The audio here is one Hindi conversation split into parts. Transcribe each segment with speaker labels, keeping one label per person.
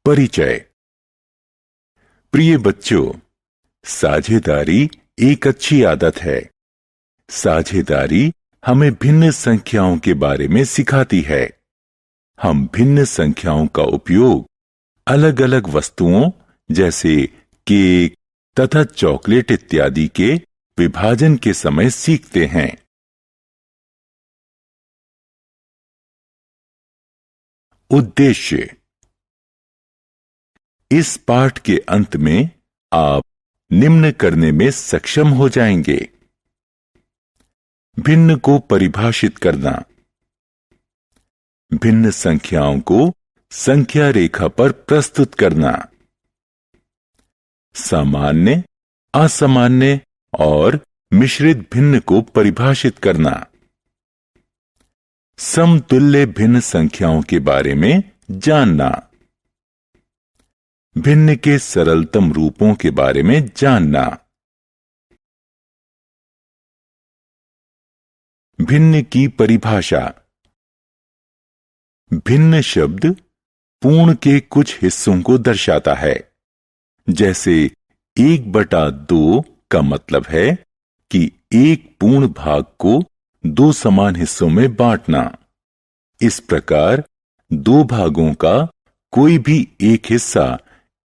Speaker 1: परिचय। प्रिय बच्चों, साझेदारी एक अच्छी आदत है। साझेदारी हमें भिन्न संख्याओं के बारे में सिखाती है। हम भिन्न संख्याओं का उपयोग अलग अलग वस्तुओं जैसे केक तथा चॉकलेट इत्यादि के विभाजन के समय सीखते हैं। उद्देश्य। इस पाठ के अंत में आप निम्न करने में सक्षम हो जाएंगे। भिन्न को परिभाषित करना। भिन्न संख्याओं को संख्या रेखा पर प्रस्तुत करना। सामान्य, असामान्य और मिश्रित भिन्न को परिभाषित करना। समतुल्य भिन्न संख्याओं के बारे में जानना। भिन्न के सरलतम रूपों के बारे में जानना। भिन्न की परिभाषा। भिन्न शब्द पूर्ण के कुछ हिस्सों को दर्शाता है। जैसे 1/2 का मतलब है कि एक पूर्ण भाग को 2 समान हिस्सों में बांटना। इस प्रकार 2 भागों का कोई भी एक हिस्सा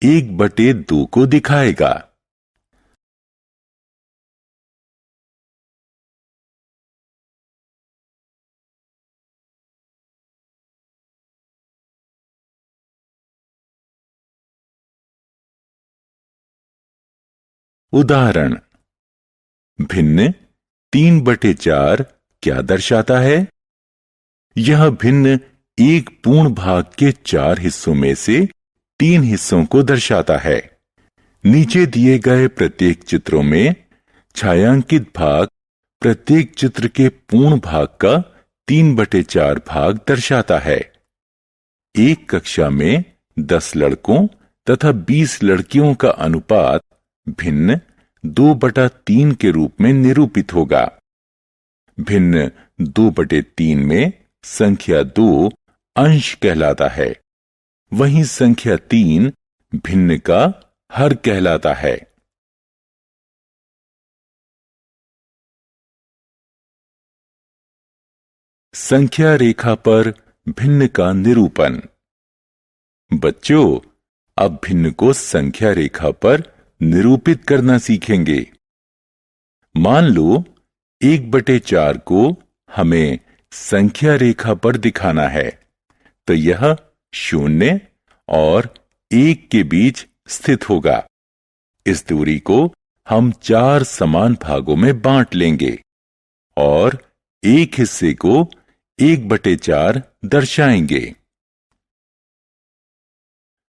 Speaker 1: 1/2 को दिखाएगा। उदाहरण। भिन्न 3/4 क्या दर्शाता है? यह भिन्न एक पूर्ण भाग के 4 हिस्सों में से 3 हिस्सों को दर्शाता है। नीचे दिए गए प्रत्येक चित्रों में छायांकित भाग प्रत्येक चित्र के पूर्ण भाग का 3/4 भाग दर्शाता है। एक कक्षा में 10 लड़कों तथा 20 लड़कियों का अनुपात भिन्न 2/3 के रूप में निरूपित होगा। भिन्न 2/3 में संख्या 2 अंश कहलाता है, वहीं संख्या 3 भिन्न का हर कहलाता है। संख्या रेखा पर भिन्न का निरूपण। बच्चों, अब भिन्न को संख्या रेखा पर निरूपित करना सीखेंगे। मान लो 1/4 को हमें संख्या रेखा पर दिखाना है, तो यह 0 और 1 के बीच स्थित होगा। इस दूरी को हम 4 समान भागों में बांट लेंगे और एक हिस्से को 1/4 दर्शाएंगे।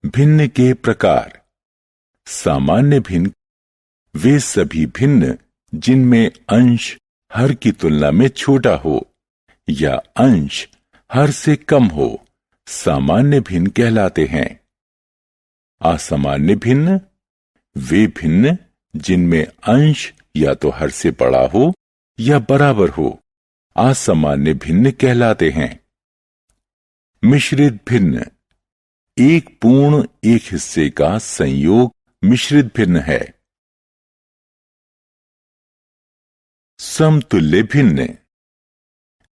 Speaker 1: भिन्न के प्रकार। सामान्य भिन्न वे सभी भिन्न जिनमें अंश हर की तुलना में छोटा हो या अंश हर से कम हो, सामान्य भिन्न कहलाते हैं। असामान्य भिन्न वे भिन्न जिनमें अंश या तो हर से बड़ा हो या बराबर हो, असामान्य भिन्न कहलाते हैं। मिश्रित भिन्न एक पूर्ण एक हिस्से का संयोग मिश्रित भिन्न है। समतुल्य भिन्न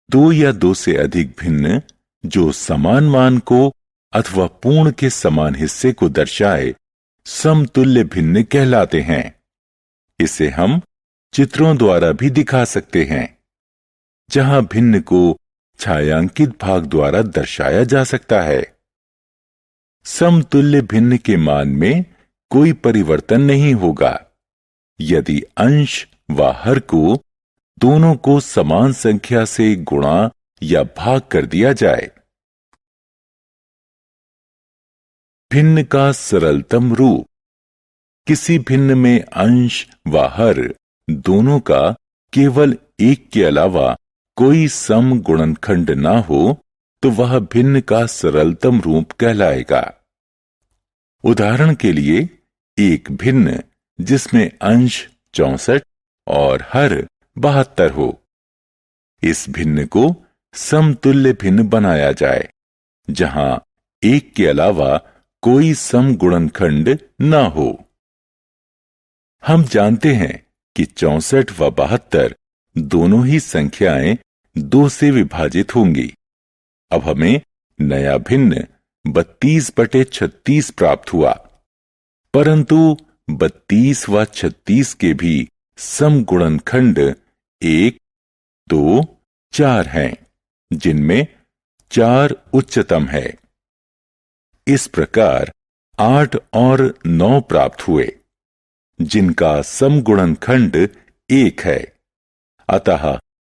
Speaker 1: 2 या 2 से अधिक भिन्न जो समान मान को अथवा पूर्ण के समान हिस्से को दर्शाए, समतुल्य भिन्न कहलाते हैं। इसे हम चित्रों द्वारा भी दिखा सकते हैं, जहां भिन्न को छायांकित भाग द्वारा दर्शाया जा सकता है। समतुल्य भिन्न के मान में कोई परिवर्तन नहीं होगा यदि अंश व हर को दोनों को समान संख्या से गुणा या भाग कर दिया जाए। भिन्न का सरलतम रूप। किसी भिन्न में अंश व हर दोनों का केवल एक के अलावा कोई सम गुणनखंड ना हो तो वह भिन्न का सरलतम रूप कहलाएगा। उदाहरण के लिए एक भिन्न जिसमें अंश 64 और हर 72 हो। इस भिन्न को समतुल्य भिन्न बनाया जाए, जहां एक के अलावा कोई समगुणनखंड न हो। हम जानते हैं कि 64 व 72 दोनों ही संख्याएं 2 से विभाजित होंगी। अब हमें नया भिन्न 32/36 प्राप्त हुआ, परंतु 32 व 36 के भी समगुणनखंड 1, 2, 4 हैं, जिनमें 4 उच्चतम है। इस प्रकार 8 और 9 प्राप्त हुए, जिनका समगुणनखंड 1 है। अतः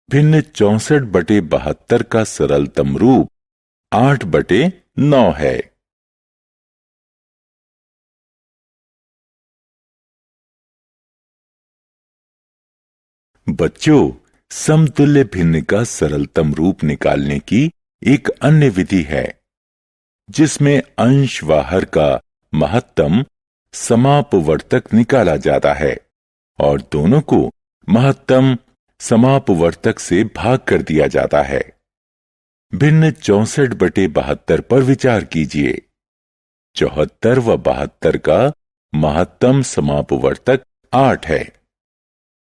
Speaker 1: भिन्न 64/72 का सरलतम रूप 8/9 है। बच्चों, समतुल्य भिन्न का सरलतम रूप निकालने की एक अन्य विधि है, जिसमें अंश व हर का महत्तम समापवर्तक निकाला जाता है और दोनों को महत्तम समापवर्तक से भाग कर दिया जाता है। भिन्न 64/72 पर विचार कीजिए। 74 व 72 का महत्तम समापवर्तक 8 है।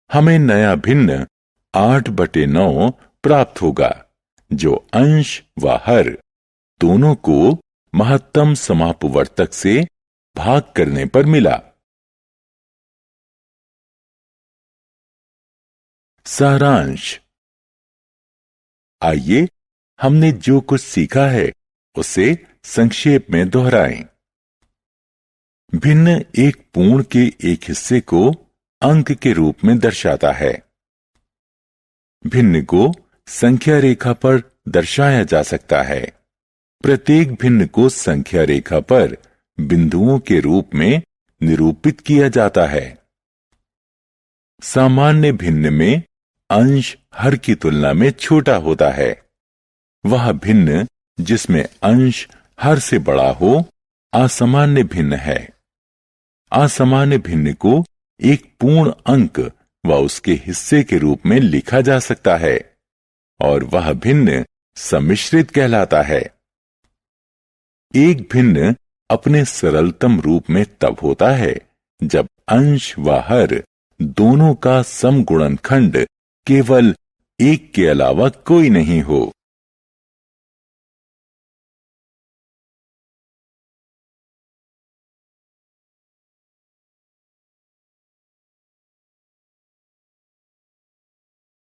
Speaker 1: हमें नया भिन्न 8/9 प्राप्त होगा, जो अंश व हर दोनों को महत्तम समापवर्तक से भाग करने पर मिला। सारांश। आइए हमने जो कुछ सीखा है उसे संक्षेप में दोहराएं। भिन्न एक पूर्ण के एक हिस्से को अंक के रूप में दर्शाता है। भिन्न को संख्या रेखा पर दर्शाया जा सकता है। प्रत्येक भिन्न को संख्या रेखा पर बिंदुओं के रूप में निरूपित किया जाता है। सामान्य भिन्न में अंश हर की तुलना में छोटा होता है। वह भिन्न जिसमें अंश हर से बड़ा हो असामान्य भिन्न है। असामान्य भिन्न को एक पूर्ण अंक व उसके हिस्से के रूप में लिखा जा सकता है और वह भिन्न सम्मिश्रित कहलाता है। एक भिन्न अपने सरलतम रूप में तब होता है जब अंश व हर दोनों का समगुणनखंड केवल एक के अलावा कोई नहीं हो।